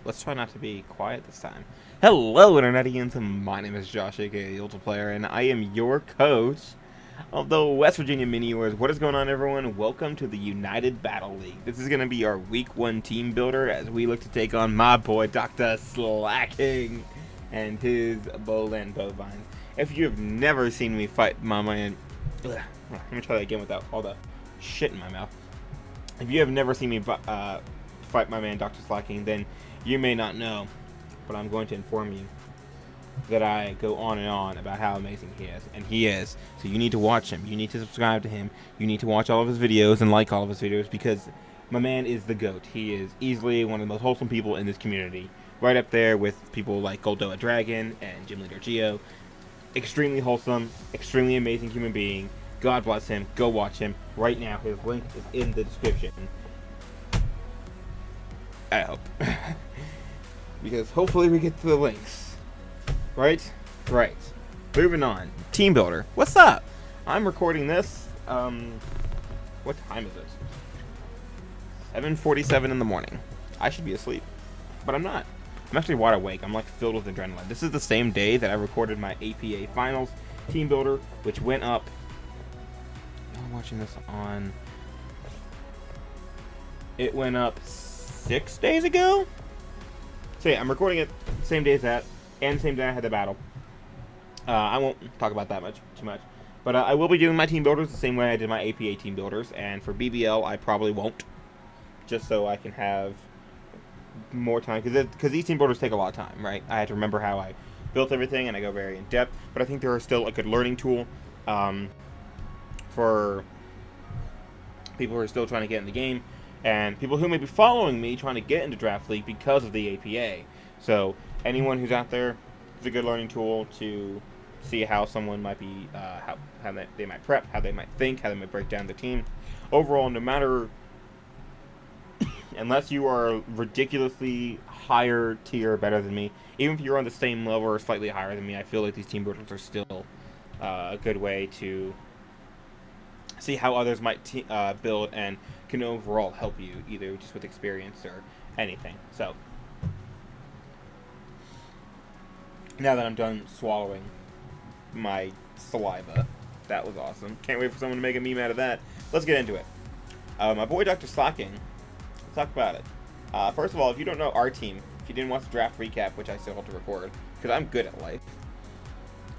Let's try not to be quiet this time. Hello, Internetians. My name is Josh, aka the ultraplayer, and I am your coach of the West Virginia Mini Wars. What is going on, everyone? Welcome to the United Battle League. This is going to be our Week 1 team builder as we look to take on my boy, DrSlaking, and his Bowland Bovines. If you have never seen me fight my man... Let me try that again without all the shit in my mouth. If you have never seen me fight my man DrSlaking, then you may not know, but I'm going to inform you that I go on and on about how amazing he is, and he is. So you need to watch him. You need to subscribe to him. You need to watch all of his videos and like all of his videos, because my man is the GOAT. He is easily one of the most wholesome people in this community, right up there with people like GoldoaDragon and Gym Leader Geo. Extremely wholesome, extremely amazing human being. God bless him. Go watch him right now. His link is in the description. I hope. Because hopefully we get to the links. Right? Right. Moving on. Team Builder. What's up? I'm recording this. What time is it? 7:47 in the morning. I should be asleep. But I'm not. I'm actually wide awake. I'm like filled with adrenaline. This is the same day that I recorded my APA Finals Team Builder, which went up. I'm watching this on. It went up 6 days ago. So yeah, I'm recording it the same day as that, and the same day I had the battle. I won't talk about that too much, but I will be doing my team builders the same way I did my APA team builders, and for BBL I probably won't, just so I can have more time, because these team builders take a lot of time, right? I had to remember how I built everything, and I go very in depth, but I think they're still a good learning tool for people who are still trying to get in the game, and people who may be following me trying to get into Draft League because of the APA. So anyone who's out there, it's a good learning tool to see how someone might be, how they might prep, how they might think, how they might break down the team. Overall, no matter, unless you are ridiculously higher tier better than me, even if you're on the same level or slightly higher than me, I feel like these team builders are still a good way to see how others might build and can overall help you, either just with experience or anything. So, now that I'm done swallowing my saliva, that was awesome. Can't wait for someone to make a meme out of that. Let's get into it. My boy DrSlaking, let's talk about it. First of all, if you don't know our team, if you didn't watch the draft recap, which I still have to record, because I'm good at life,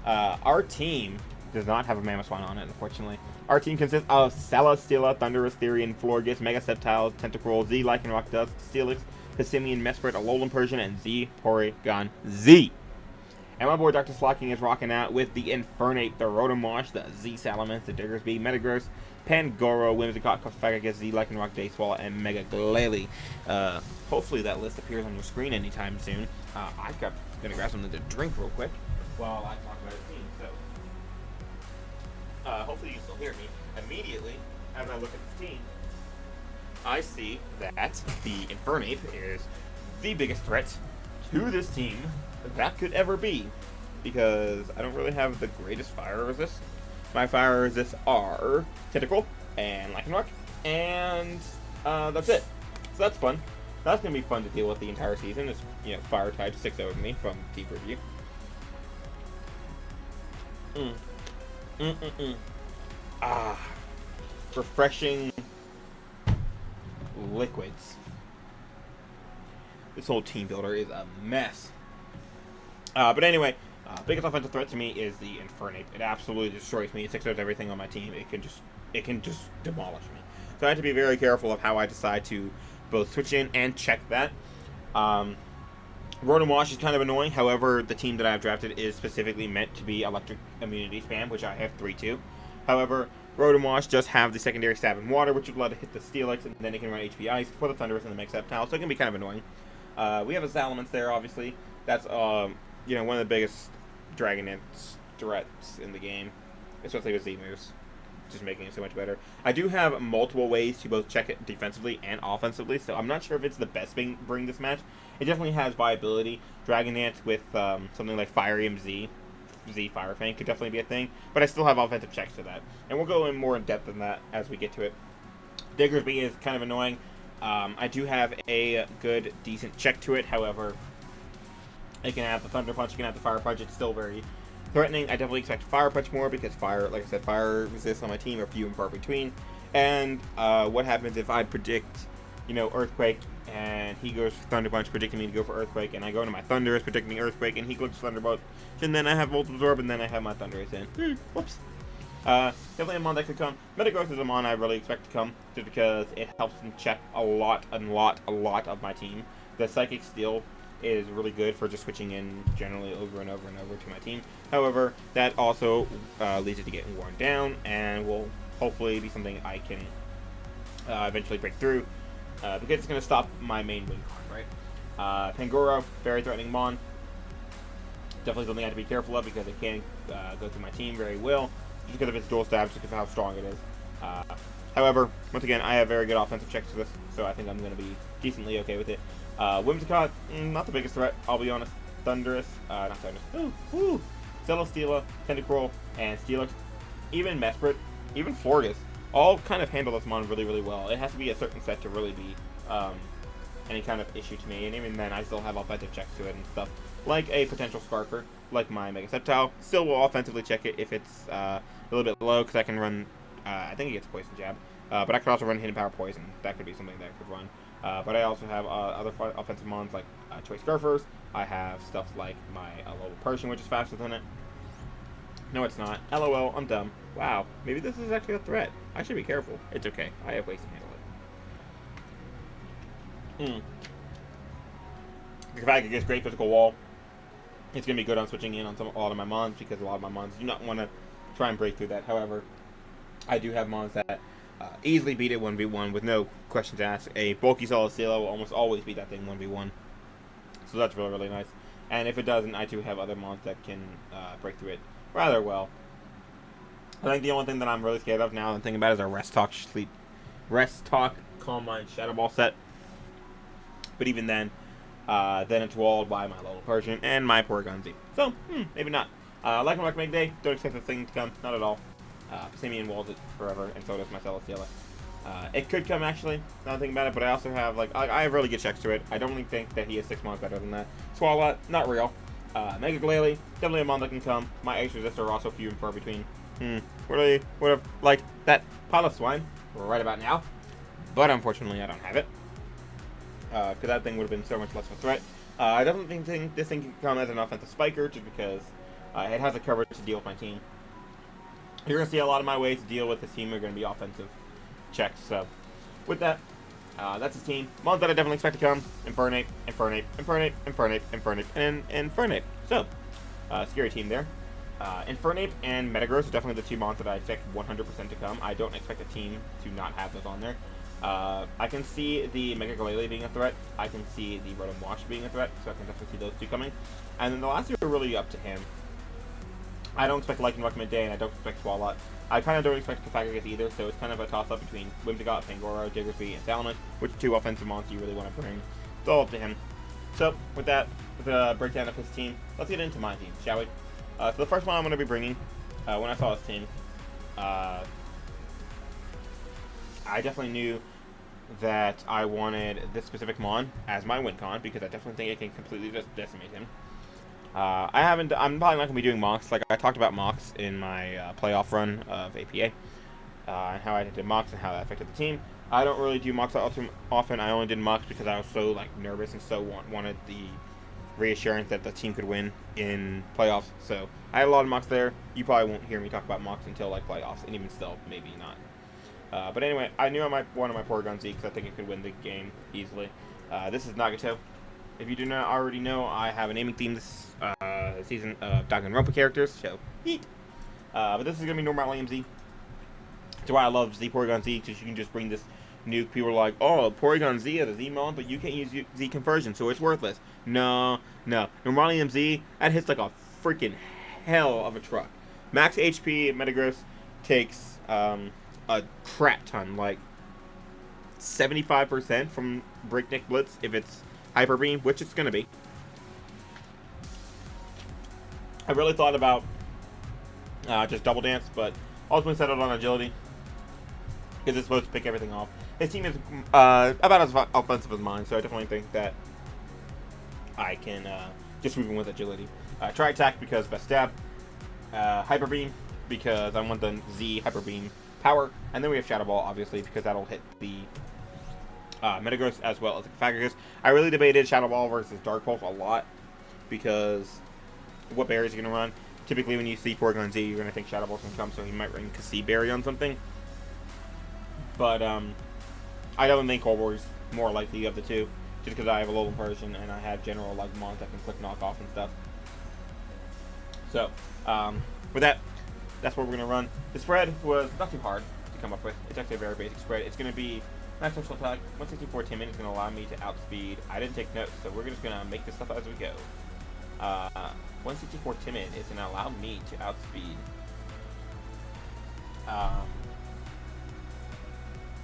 our team does not have a Mammothswan on it, unfortunately. Our team consists of Celesteela, Thunderous, Therian, Florges, Mega Sceptile, Tentacruel, Z, Lycanroc, Dusk, Steelix, Passimian, Mesprit, Alolan Persian, and Z, Porygon Z. And my boy DrSlaking is rocking out with the Infernape, the Rotomosh, the Z Salamence, the Diggersby, Metagross, Pangoro, Whimsicott, Cofagrigus, Z, Lycanroc, Dayswallow, and Mega Glalie. Hopefully that list appears on your screen anytime soon. I'm gonna grab something to drink real quick while I talk about the team. So, hopefully you still hear me. Immediately, as I look at this team, I see that the Infernape is the biggest threat to this team that could ever be, because I don't really have the greatest fire resist. My fire resists are Tentacruel and Lycanroc, and that's it. So that's fun. That's gonna be fun to deal with the entire season. It's, you know, fire type 6 over me from Deep Review. Refreshing liquids. This whole team builder is a mess. But anyway, biggest offensive threat to me is the Infernape. It absolutely destroys me. It 6-0s everything on my team. It can just demolish me. So I have to be very careful of how I decide to both switch in and check that. Rotomosh is kind of annoying. However, the team that I've drafted is specifically meant to be electric immunity spam, which I have 3-2. However, Rotomosh does have the secondary stab in water, which would let it hit the Steelix, and then it can run HP Ice for the Thunderous and the Mega Sceptile, so it can be kind of annoying. We have a Salamence there, obviously. That's you know, one of the biggest Dragonite threats in the game, especially with Z-moves, just making it so much better. I do have multiple ways to both check it defensively and offensively, so I'm not sure if it's the best thing bring this match. It definitely has viability. Dragonite with something like Firium Z Fire Fang could definitely be a thing, but I still have offensive checks to that, and we'll go in more in depth than that as we get to it. Diggersby is kind of annoying. I do have a good, decent check to it. However, it can have the Thunder Punch, it can have the Fire Punch. It's still very threatening. I definitely expect Fire Punch more because fire, like I said, fire resists on my team are few and far between. And what happens if I predict, you know, Earthquake, and he goes for Thunder Punch, predicting me to go for Earthquake, and I go into my Thunderous, predicting Earthquake, and he goes for Thunderbolt, and then I have Volt Absorb, and then I have my Thunderous in. Whoops. Definitely a mon that could come. Metagross is a mon I really expect to come, just because it helps me check a lot of my team. The Psychic Steel is really good for just switching in generally over and over and over to my team. However, that also leads it to getting worn down, and will hopefully be something I can eventually break through, because it's going to stop my main win card, right? Pangoro, very threatening mon. Definitely something I have to be careful of because it can go through my team very well, just because of its dual stabs, just because of how strong it is. However, once again, I have very good offensive checks to this, so I think I'm going to be decently okay with it. Whimsicott, not the biggest threat, I'll be honest. Thunderous, not Thunderous, Celesteela, Tentacruel, and Steelix, even Mesprit, even Florges, all kind of handle this mon really, really well. It has to be a certain set to really be any kind of issue to me, and even then I still have offensive checks to it and stuff, like a potential Sparker, like my Mega Sceptile. Still will offensively check it if it's a little bit low, because I can run, I think it gets Poison Jab, but I could also run Hidden Power Poison. That could be something that I could run. But I also have other offensive mons like Choice Scarfers. I have stuff like my Local Persian, which is faster than it. No, it's not. LOL, I'm dumb. Wow, maybe this is actually a threat. I should be careful. It's okay. I have ways to handle it. The fact it gets great physical wall, it's going to be good on switching in on a lot of my mons, because a lot of my mons do not want to try and break through that. However, I do have mons that easily beat it 1v1 with no questions asked. A bulky Celesteela will almost always beat that thing 1v1. So that's really, really nice. And if it doesn't, I do have other mons that can break through it rather well. I think the only thing that I'm really scared of now and thinking about is our Rest Talk, Calm Mind, Shadow Ball set. But even then it's walled by my Local Persian and my Porygon Z. So, maybe not. Like and recommend day, don't expect this thing to come, not at all. Simeon walls it forever, and so does my Celesteela. It could come, actually, now thinking about it, but I also have, like, I have really good checks to it. I don't really think that he is 6 mons better than that. Swalot, not real. Mega Glalie, definitely a mon that can come. My Ice Resistor are also few and far between. Would have liked that Pile of Swine right about now, but unfortunately I don't have it. Because that thing would have been so much less of a threat. I definitely think this thing can come as an offensive spiker, just because it has the coverage to deal with my team. You're going to see a lot of my ways to deal with this team are going to be offensive checks. So, with that, that's his team. Mons that I definitely expect to come: Infernape, Infernape, Infernape, Infernape, Infernape, and Infernape. So, scary team there. Infernape and Metagross are definitely the two mons that I expect 100% to come. I don't expect a team to not have those on there. I can see the Mega Glalie being a threat. I can see the Rotom Wash being a threat, so I can definitely see those two coming. And then the last two are really up to him. I don't expect Like and Recommend Day, and I don't expect Swalot. I kind of don't expect Cofagrigus either, so it's kind of a toss-up between Whimsicott, Pangoro, Diggersby, and Salamence, which two offensive monsters you really want to bring. It's all up to him. So, with that, with the breakdown of his team, let's get into my team, shall we? So the first one I'm going to be bringing, when I saw his team, I definitely knew that I wanted this specific mon as my win con, because I definitely think it can completely just decimate him. I'm probably not going to be doing mocks. Like, I talked about mocks in my playoff run of APA, and how I did mocks and how that affected the team. I don't really do mocks all too often. I only did mocks because I was so, like, nervous and so wanted the reassurance that the team could win in playoffs. So I had a lot of mocks there. You probably won't hear me talk about mocks until, like, playoffs, and even still, maybe not. But anyway, I knew I might one of my Porygon Z because I think it could win the game easily. This is Nagato. If you do not already know, I have a naming theme this season of Danganronpa characters, so yeet. But this is going to be normal AMZ. That's why I love Z Porygon Z, because you can just bring this nuke. People are like, oh, Porygon Z is a Z-Mon, but you can't use Z conversion, so it's worthless. No. Normal AMZ, that hits like a freaking hell of a truck. Max HP Metagross takes a crap ton, like 75% from Breakneck Blitz if it's Hyper Beam, which it's going to be. I really thought about just Double Dance, but ultimately settled on Agility. because it's supposed to pick everything off. His team is about as offensive as mine, so I definitely think that I can just move him with agility. Try attack because best stab. Hyper beam because I want the Z hyper beam power, and then we have Shadow Ball obviously because that'll hit the Metagross as well as the Fagus. I really debated Shadow Ball versus Dark Pulse a lot because what berries are going to run. Typically when you see Porygon Z, you're going to think Shadow Ball's going to come, so he might run Cassie Berry on something. But I don't think Cold War's more likely of the two, just because I have a Alolan Persian and I have general like mons that can quick knock off and stuff. So with that, that's what we're going to run. The spread was not too hard to come up with. It's actually a very basic spread. It's going to be max special attack, 164 timid is going to allow me to outspeed. I didn't take notes, so we're just going to make this stuff as we go. 164 timid is going to allow me to outspeed.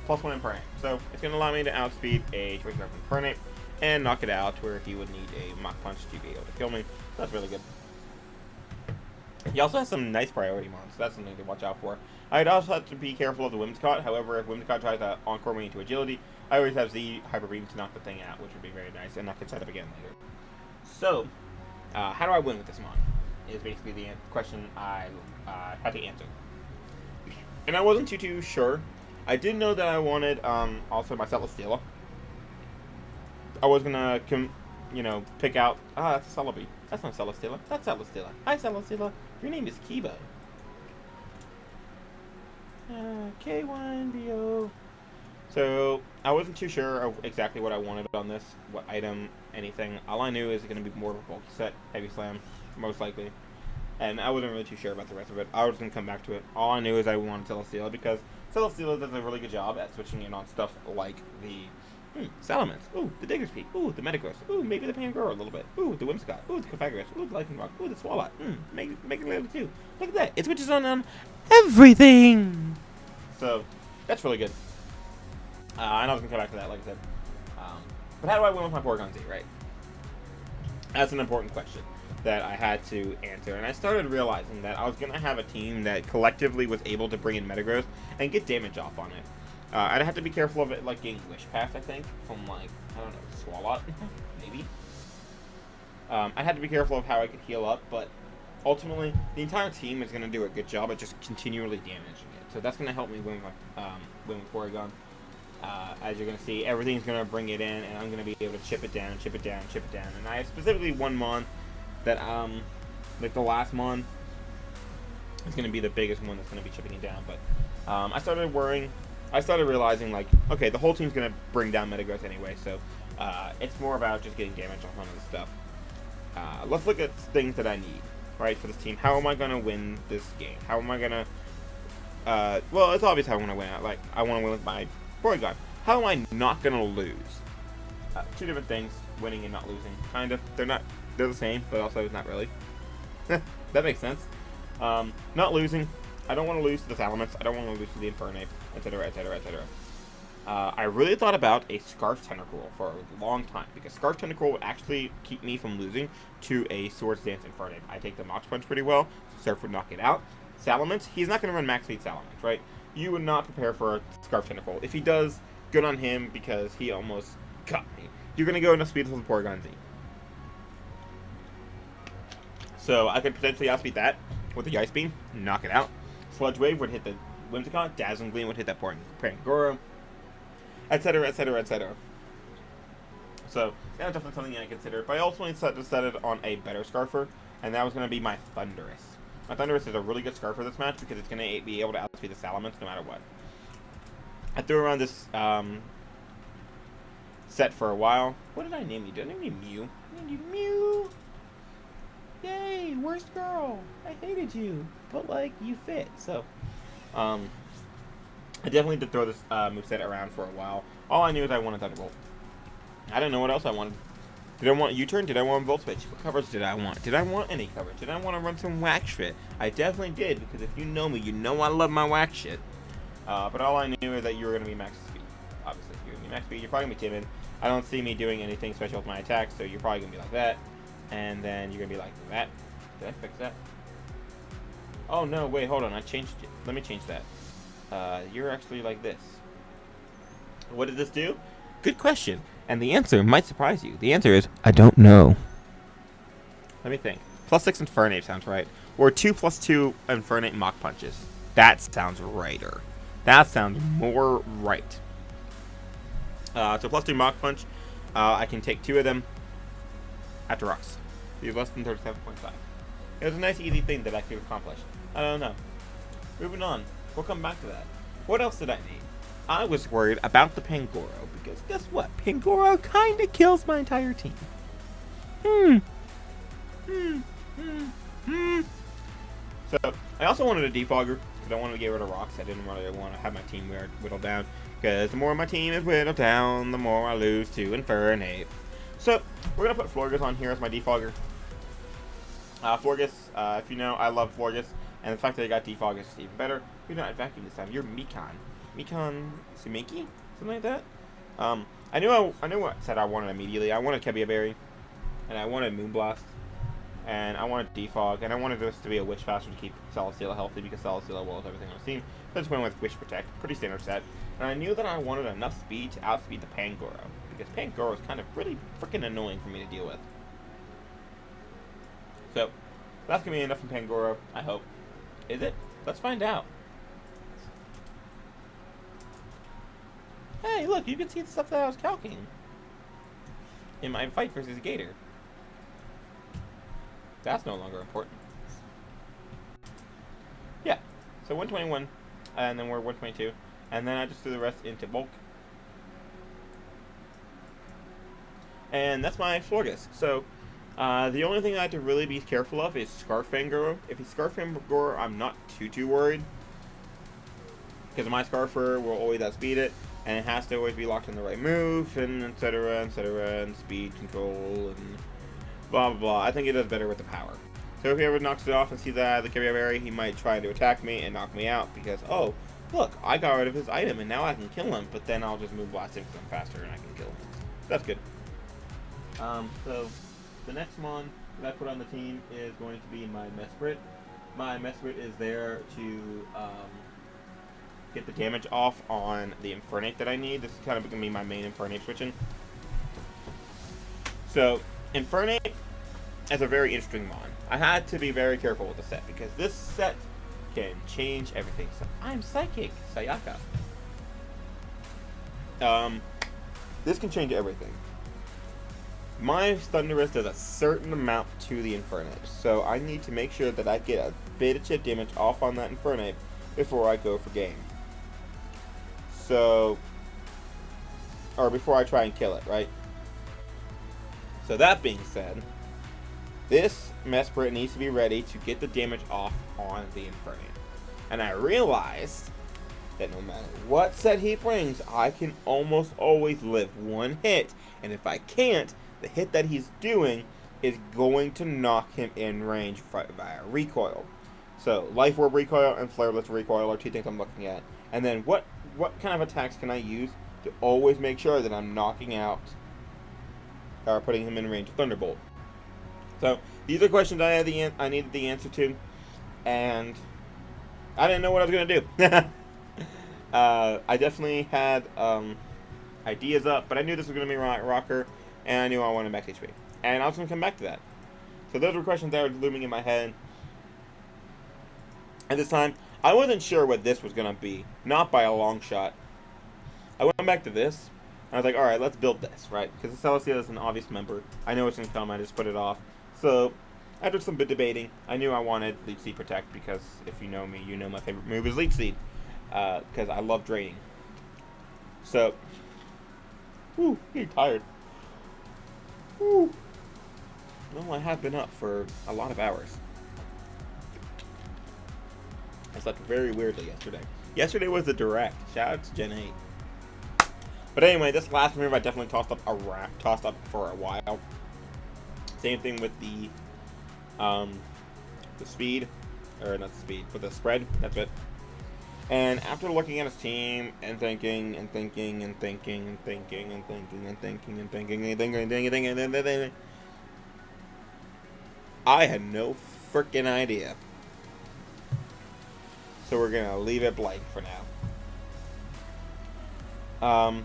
+1 Infernape. So it's going to allow me to outspeed a Choice Scarf Infernape and knock it out to where he would need a Mach Punch to be able to kill me. That's really good. He also has some nice priority mons, so that's something to watch out for. I'd also have to be careful of the Whimsicott. However, if Whimsicott tries to encore me into agility, I always have Z Hyper Beam to knock the thing out, which would be very nice, and I can set up again later. So, how do I win with this mon? Is basically the question I had to answer. And I wasn't too sure. I did know that I wanted also my Celesteela. I was gonna pick out that's a Celebi. That's not Celesteela. That's Celesteela. Hi Celesteela. Your name is Kiba. K1BO. So I wasn't too sure of exactly what I wanted on this, what item, anything. All I knew is it's going to be more of a bulky set, heavy slam, most likely. And I wasn't really too sure about the rest of it. I was going to come back to it. All I knew is I wanted Celesteela because Celesteela does a really good job at switching in on stuff like the Salamence. Ooh, the Digger's Peak. Ooh, the Metagross. Ooh, maybe the Pangoro a little bit. Ooh, the Whimsicott. Ooh, the Cofagrigus. Ooh, the Lightning Rock. Ooh, the Swalot. Make it level 2. Look at that. It switches on everything. So, that's really good. And I was going to come back to that, like I said. But how do I win with my Porygon Z, right? That's an important question that I had to answer. And I started realizing that I was going to have a team that collectively was able to bring in Metagross and get damage off on it. I'd have to be careful of it, like, getting Wish Pass, I think, from, like, I don't know, Swalot, maybe. I'd have to be careful of how I could heal up, but ultimately, the entire team is going to do a good job at just continually damaging it. So that's going to help me win with Porygon. As you're going to see, everything's going to bring it in, and I'm going to be able to chip it down, chip it down, chip it down. And I have specifically one mon that, like the last mon, is going to be the biggest one that's going to be chipping it down. But I started worrying. I started realizing, like, okay, the whole team's going to bring down Metagross anyway, so it's more about just getting damage off on this stuff. Let's look at things that I need, right, for this team. How am I going to win this game? How am I going to... well, it's obvious how I want to win. Like, I want to win with my Porygon. How am I not going to lose? Two different things, winning and not losing. Kind of. They're the same, but also not really. That makes sense. Not losing. I don't want to lose to the Salamence. I don't want to lose to the Infernape, etc., etc., etc. I really thought about a Scarf Tentacruel for a long time, because Scarf Tentacruel would actually keep me from losing to a Swords Dance Infernape. I take the Mach Punch pretty well, so Surf would knock it out. Salamence, he's not going to run Max Speed Salamence, right? You would not prepare for a Scarf Tentacruel. If he does, good on him, because he almost got me. You're going to go into Speed with the Porygon Z. So I could potentially outspeed that with the Ice Beam, knock it out. Sludge Wave would hit the Whimsicott, Dazzling Gleam would hit that Pangoro, etc., etc., etc. So that's definitely something I consider. But I also decided on a better Scarfer, and that was going to be my Thundurus. My Thundurus is a really good Scarfer this match because it's going to be able to outspeed the Salamence no matter what. I threw around this set for a while. What did I name you? Did I name you Mew? I named you Mew! Yay! Worst girl! I hated you! But, like, you fit, so... I definitely did throw this moveset around for a while. All I knew is I wanted Thunderbolt. I didn't know what else I wanted. Did I want U-turn? Did I want Volt Switch? What coverage did I want? Did I want any coverage? Did I want to run some whack shit? I definitely did, because if you know me, you know I love my whack shit. But all I knew is that you were going to be max speed. Obviously, if you're going to be max speed, you're probably going to be timid. I don't see me doing anything special with my attack, so you're probably going to be like that. And then you're going to be like that. Did I fix that? Oh, no, wait, hold on. I changed it. Let me change that. you're actually like this. What does this do? Good question. And the answer might surprise you. The answer is, I don't know. Let me think. +6 Infernape sounds right. Or 2+2 Infernape Mach Punches. That sounds righter. That sounds more right. So +2 Mach Punch. I can take 2 of them after rocks. These less than 37.5. It was a nice, easy thing that I could accomplish. I don't know. Moving on. We'll come back to that. What else did I need? I was worried about the Pangoro, because guess what? Pangoro kind of kills my entire team. So, I also wanted a defogger, because I wanted to get rid of rocks. I didn't really want to have my team whittled down, because the more my team is whittled down, the more I lose to Infernape. So, we're going to put Florges on here as my defogger. Florges, if you know, I love Florges, and the fact that I got defog is just even better. You're not vacuum this time, you're Mikon Sumeki? Something like that? I knew what set I wanted immediately. I wanted Kebia Berry, and I wanted Moonblast, and I wanted Defog, and I wanted this to be a Witch Faster to keep Celesteela healthy, because Celesteela wills everything on the team. So I just went with Witch Protect, pretty standard set. And I knew that I wanted enough speed to outspeed the Pangoro, because Pangoro is kind of really freaking annoying for me to deal with. So, that's going to be enough from Pangoro, I hope. Is it? Let's find out. Hey, look, you can see the stuff that I was calcing in my fight versus Gator. That's no longer important. Yeah, so 121, and then we're 122, and then I just threw the rest into bulk. And that's my Florges. So, the only thing I have to really be careful of is Scarf Fangoro. If he's Scarf Fangoro, I'm not too worried, because my Scarfer will always outspeed it. And it has to always be locked in the right move, and etc., and speed control, and blah, blah, blah. I think it does better with the power. So if he ever knocks it off and sees that I have the Kebia Berry, he might try to attack me and knock me out, because, oh, look, I got rid of his item, and now I can kill him, but then I'll just move blast him because I'm faster, and I can kill him. That's good. So the next one that I put on the team is going to be my Mesprit. My Mesprit is there to get the damage off on the Infernape that I need. This is kind of going to be my main Infernape switching. So, Infernape is a very interesting mon. I had to be very careful with the set, because this set can change everything. So, I'm Psychic, Sayaka. This can change everything. My Thunderous does a certain amount to the Infernape, so I need to make sure that I get a bit of chip damage off on that Infernape before I go for game. So, or before I try and kill it, right? So that being said, this Mesprit needs to be ready to get the damage off on the Infernape. And I realized that no matter what set he brings, I can almost always live one hit. And if I can't, the hit that he's doing is going to knock him in range via recoil. So, Life Orb recoil and Flareless recoil are two things I'm looking at. And then what kind of attacks can I use to always make sure that I'm knocking out or putting him in range of Thunderbolt? So these are questions I needed the answer to, and I didn't know what I was gonna do. I definitely had ideas up, but I knew this was gonna be a rocker, and I knew I wanted max HP, and I was gonna come back to that. So those were questions that were looming in my head. At this time, I wasn't sure what this was going to be. Not by a long shot. I went back to this. And I was like, alright, let's build this, right? Because the Celesteela is an obvious member. I know it's going to come. I just put it off. So, after some bit debating, I knew I wanted Leech Seed Protect. Because if you know me, you know my favorite move is Leech Seed. Because I love draining. So, whew, getting tired. Whew. Well, I have been up for a lot of hours. I slept very weirdly yesterday. Yesterday was the direct. Shout out to Gen 8. But anyway, this last move I definitely tossed up for a while. Same thing with the speed, or not the speed, but the spread. That's it. And after looking at his team and thinking, I had no freaking idea. So we're gonna leave it blank for now. Um,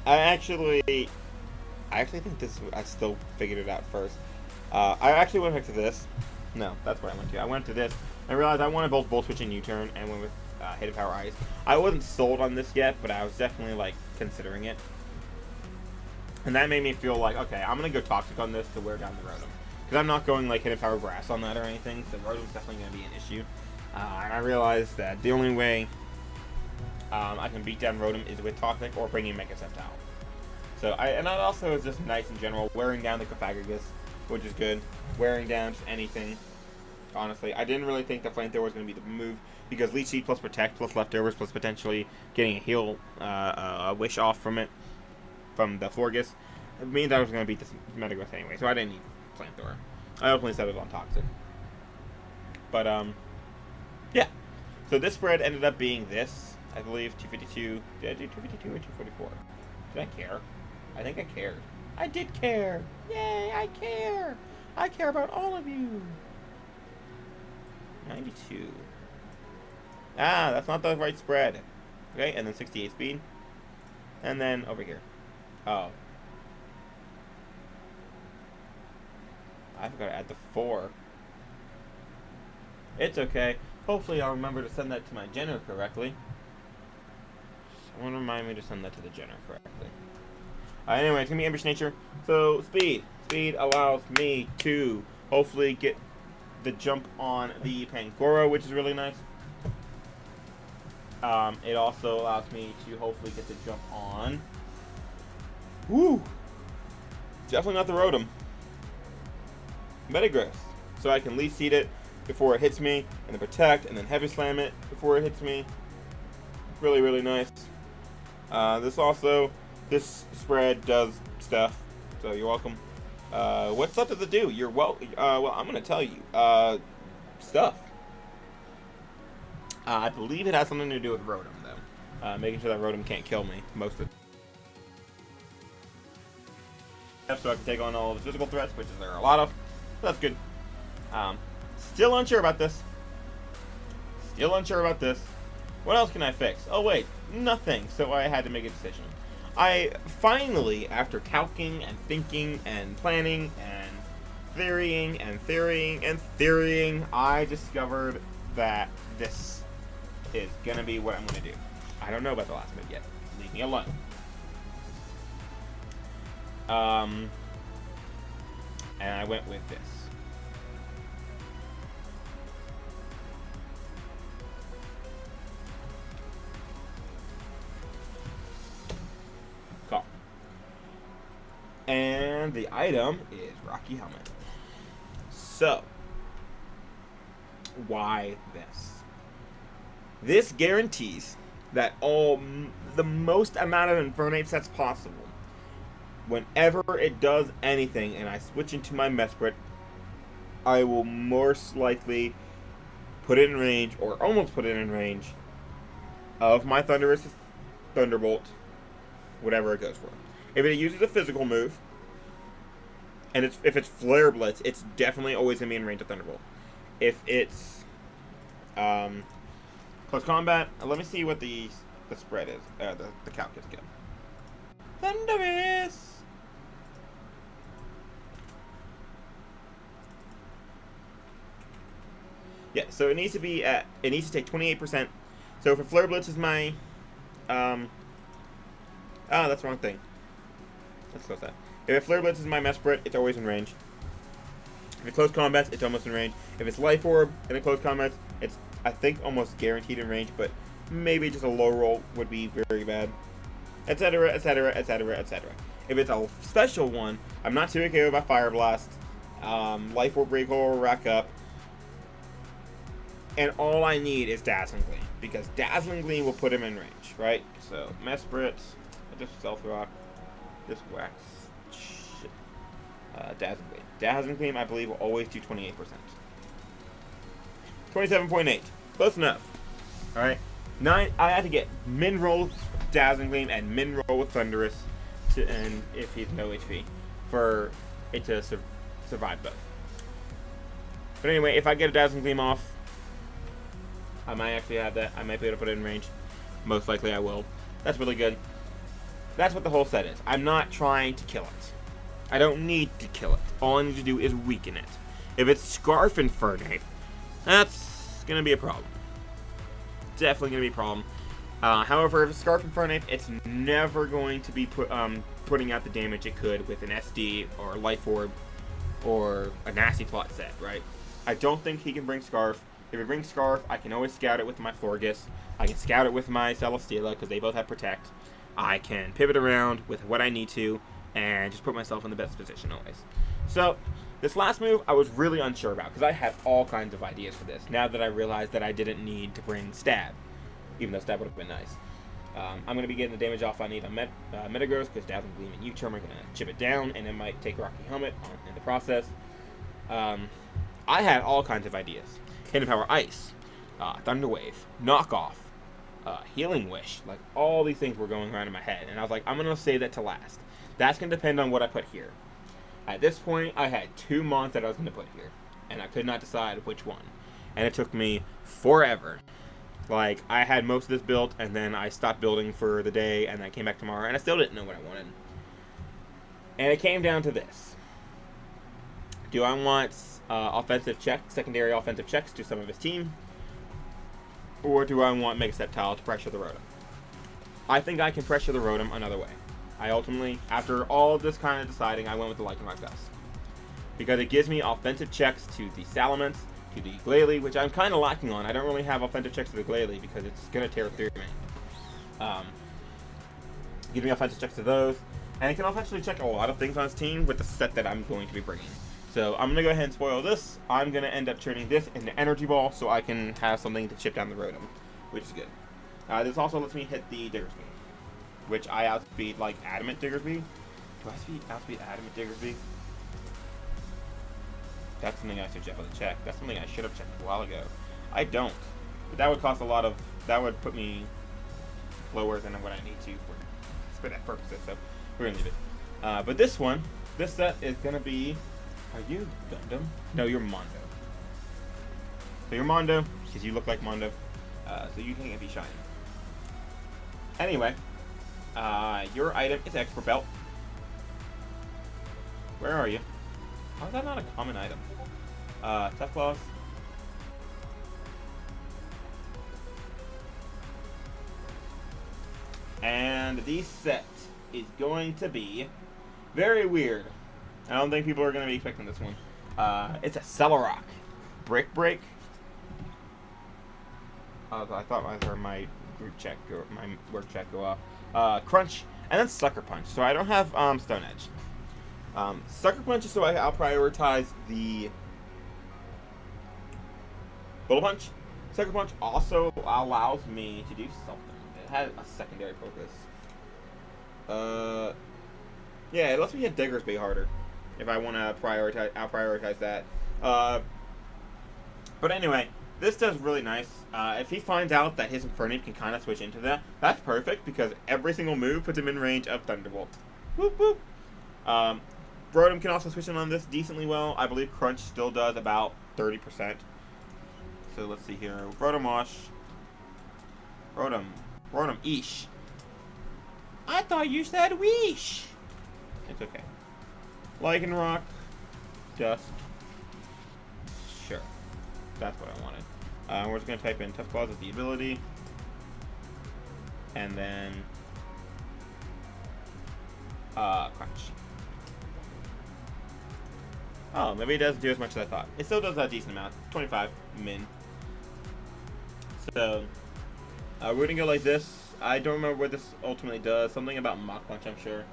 I actually think this. I still figured it out first. I actually went back to this. No, that's what I went to. I went to this. I realized I wanted both Volt Switch and U-Turn, and went with Hidden Power Ice. I wasn't sold on this yet, but I was definitely like considering it. And that made me feel like, okay, I'm gonna go Toxic on this to wear down the Rotom, because I'm not going like Hidden Power Grass on that or anything. So Rotom's definitely gonna be an issue. And I realized that the only way I can beat down Rotom is with Toxic or bringing Mega Sceptile. So and that also is just nice in general, wearing down the Cofagrigus, which is good. Wearing down just anything. Honestly, I didn't really think the Flamethrower was going to be the move, because Leech Seed plus Protect plus Leftovers plus potentially getting a heal Wish off from it, from the Florges, it means I was going to beat this Metagross anyway, so I didn't need Flamethrower. I ultimately settled on Toxic. But, yeah. So this spread ended up being this, I believe, 252. Did I do 252 or 244? Did I care? I think I cared. I did care! Yay, I care! I care about all of you! 92. Ah, that's not the right spread. Okay, and then 68 speed. And then over here. Oh. I forgot to add the 4. It's okay. Hopefully I'll remember to send that to my Jenner correctly. Someone remind me to send that to the Jenner correctly. Anyway, it's going to be Ambush Nature. So, speed. Speed allows me to hopefully get the jump on the Pangoro, which is really nice. It also allows me to hopefully get the jump on. Woo! Definitely not the Rotom. Metagross. So I can Leech Seed it before it hits me, and then Protect, and then Heavy Slam it before it hits me. Really, really nice. This spread does stuff, so you're welcome. What stuff does it do? Well, I'm gonna tell you. Stuff. I believe it has something to do with Rotom, though. Making sure that Rotom can't kill me most of the time. So I can take on all the physical threats, which there are a lot of. So that's good. Still unsure about this. What else can I fix? Oh, wait. Nothing. So I had to make a decision. I finally, after calcing and thinking and planning and theorying, I discovered that this is going to be what I'm going to do. I don't know about the last move yet. Leave me alone. And I went with this. Cool. And the item is Rocky Helmet. So, why this? This guarantees that the most amount of Infernape sets possible, whenever it does anything and I switch into my Mesprit, I will most likely put it in range, or almost put it in range, of my Thunderous Thunderbolt, whatever it goes for. If it uses a physical move, and if it's Flare Blitz, it's definitely always going to be in range of Thunderbolt. If it's close combat, let me see what the spread is, the calc is again. Thunderous! Yeah, so it needs to take 28%. So if a Flare Blitz is my, that's the wrong thing. Let's close that. If a Flare Blitz is my Mesprit, it's always in range. If it's close combat, it's almost in range. If it's Life Orb in a close combat, it's, I think, almost guaranteed in range, but maybe just a low roll would be very bad. Etc., etc., etc., etc. If it's a special one, I'm not too okay with Fire Blast, Life Orb, Break or Rack Up, and all I need is Dazzling Gleam, because Dazzling Gleam will put him in range, right? So, Mesprit, just Stealth Rock, just Wax, shit. Dazzling Gleam. Dazzling Gleam, I believe, will always do 28%. 27.8. Close enough. Alright. I had to get min roll with Dazzling Gleam and min roll with Thunderous, and if he's no HP, for it to survive both. But anyway, if I get a Dazzling Gleam off, I might actually have that. I might be able to put it in range. Most likely I will. That's really good. That's what the whole set is. I'm not trying to kill it. I don't need to kill it. All I need to do is weaken it. If it's Scarf and Fernape, that's going to be a problem. Definitely going to be a problem. However, if it's Scarf and Fernape, it's never going to be putting out the damage it could with an SD or a Life Orb or a Nasty Plot set, right? I don't think he can bring Scarf. If he brings Scarf, I can always scout it with my Florges. I can scout it with my Celesteela because they both have Protect. I can pivot around with what I need to and just put myself in the best position always. So, this last move I was really unsure about because I had all kinds of ideas for this now that I realized that I didn't need to bring Stab, even though Stab would have been nice. I'm going to be getting the damage off I need on Metagross because Dazzling Gleam and U-Turn are going to chip it down, and it might take Rocky Helmet in the process. I had all kinds of ideas. Hidden Power Ice, Thunder Wave, Knockoff, Healing Wish. Like, all these things were going around in my head, and I was like, I'm going to save that to last. That's going to depend on what I put here. At this point, I had 2 months that I was going to put here, and I could not decide which one. And it took me forever. Like, I had most of this built, and then I stopped building for the day, and I came back tomorrow, and I still didn't know what I wanted. And it came down to this. Do I want offensive checks, secondary offensive checks to some of his team? Or do I want Mega Sceptile to pressure the Rotom? I think I can pressure the Rotom another way. I ultimately, after all of this kind of deciding, I went with the Lycanroc Dust. Because it gives me offensive checks to the Salamence, to the Glalie, which I'm kind of lacking on. I don't really have offensive checks to the Glalie because it's going to tear through me. Give me offensive checks to those. And it can offensively check a lot of things on his team with the set that I'm going to be bringing. So I'm going to go ahead and spoil this. I'm going to end up turning this into Energy Ball so I can have something to chip down the Rotom, which is good. This also lets me hit the Diggersby, which I outspeed like Adamant Diggersby. Do I outspeed Adamant Diggersby? That's something I should definitely check. That's something I should have checked a while ago. I don't. But that would cost a lot of... That would put me lower than what I need to for that purposes. So we're going to leave it. But this one, this set is going to be... Are you Gundam? No, you're Mondo. So you're Mondo, because you look like Mondo. So you can't be shiny. Anyway, your item is Expert Belt. Where are you? How is that not a common item? Tough Claws. And the set is going to be very weird. I don't think people are going to be expecting this one. It's a Celorock. Brick Break. I thought I heard my group check or my work check go off. Crunch, and then Sucker Punch. So I don't have Stone Edge. Sucker Punch is so I'll prioritize the Bullet Punch. Sucker Punch also allows me to do something. It has a secondary focus. Yeah, it lets me hit Diggersby harder if I want to prioritize. I'll prioritize that. But anyway, this does really nice. If he finds out that his Infernape can kind of switch into that, that's perfect because every single move puts him in range of Thunderbolt. Whoop whoop. Rotom can also switch in on this decently well. I believe Crunch still does about 30%. So let's see here. Rotom Wash. Rotom Eesh. I thought you said Weesh. It's okay. Lycanroc. Dust. Sure. That's what I wanted. We're just going to type in Tough Claws as the ability. And then Crunch. Oh, maybe it doesn't do as much as I thought. It still does a decent amount. 25 min. So, we're going to go like this. I don't remember what this ultimately does. Something about Mach Punch, I'm sure.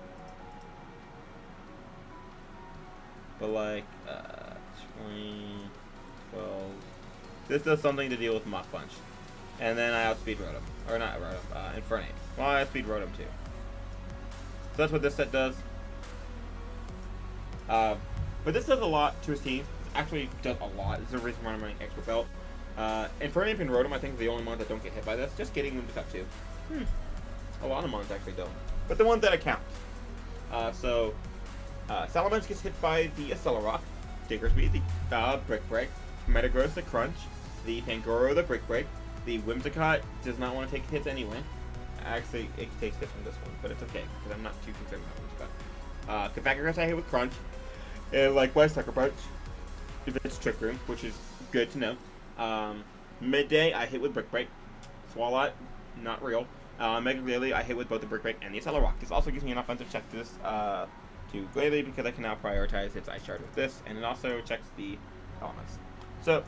But like, 20, 12. This does something to deal with Mach Punch. And then I outspeed Rotom. Or not Rotom, Infernape. Well, I outspeed Rotom too. So that's what this set does. But this does a lot to his team. It actually does a lot. This is the reason why I'm running Expert Belt. Infernape and Rotom, I think, are the only ones that don't get hit by this. Just getting them to top 2. A lot of mons actually don't. But the ones that account. Salamence gets hit by the Celorock, Diggersby, the Brick Break, Metagross, the Crunch, the Pangoro, the Brick Break, the Whimsicott does not want to take hits anyway, Actually, it takes hit from this one, but it's okay, because I'm not too concerned about this stuff. Confactor I hit with Crunch, and likewise Sucker Punch, if it's Trick Room, which is good to know. Midday, I hit with Brick Break. Swalot, not real. Mega Glalie, I hit with both the Brick Break and the Acceler Rock. This also gives me an offensive check to this, to Glalie, because I can now prioritize its Ice Shard with this, and it also checks the elements. So,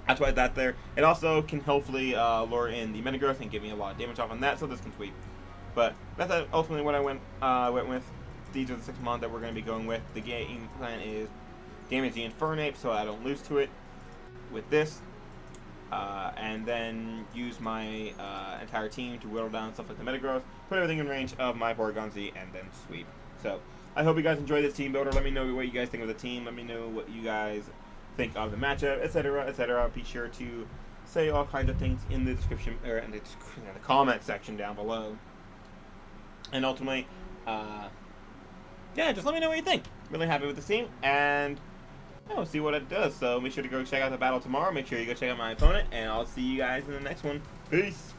that's why that's there. It also can hopefully lure in the Metagross and give me a lot of damage off on that, so this can sweep. But that's ultimately what I went with. These are the 6 mon that we're going to be going with. The game plan is damage the Infernape so I don't lose to it with this. And then use my entire team to whittle down stuff like the Metagross, put everything in range of my Porygon-Z, and then sweep. So, I hope you guys enjoy this team builder. Let me know what you guys think of the team. Let me know what you guys think of the matchup, etc., etc. Be sure to say all kinds of things in the description, or in the comment section down below. And ultimately, yeah, just let me know what you think. Really happy with the team, and we'll see what it does. So make sure to go check out the battle tomorrow. Make sure you go check out my opponent, and I'll see you guys in the next one. Peace!